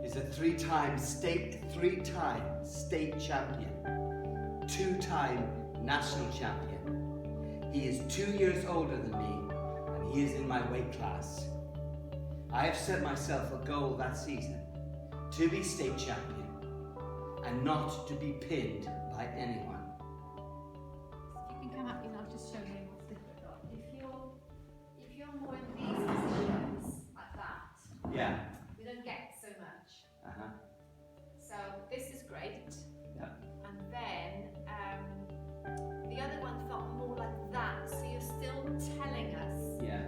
Is a three-time state champion, two-time national champion. He is 2 years older than me, and he is in my weight class. I have set myself a goal that season to be state champion and not to be pinned by anyone. If you can come up and I'll just show you what's different. If you're more in these positions like that, Yeah. we don't get so much. Uh-huh. So this is great. Yeah. And then the other one felt more like that. So you're still telling us. Yeah.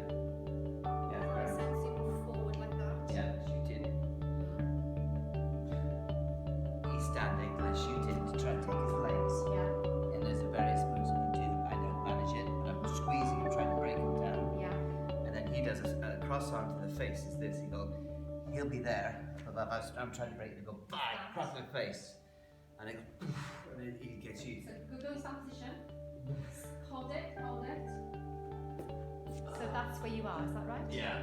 Yeah. In a sense, you move forward like that. Yeah, shoot in. He's standing, I shoot in to try and take his legs. Yeah. And there's a various moves I can do. I don't manage it, but I'm squeezing him, trying to break him down. Yeah. And then he does a cross arm to the face, is this. He'll be there, but I'm trying to break him, go bang, across my face. And it goes, and then he gets you. So go to that position. Hold it, hold it. So that's where you are, is that right? Yeah.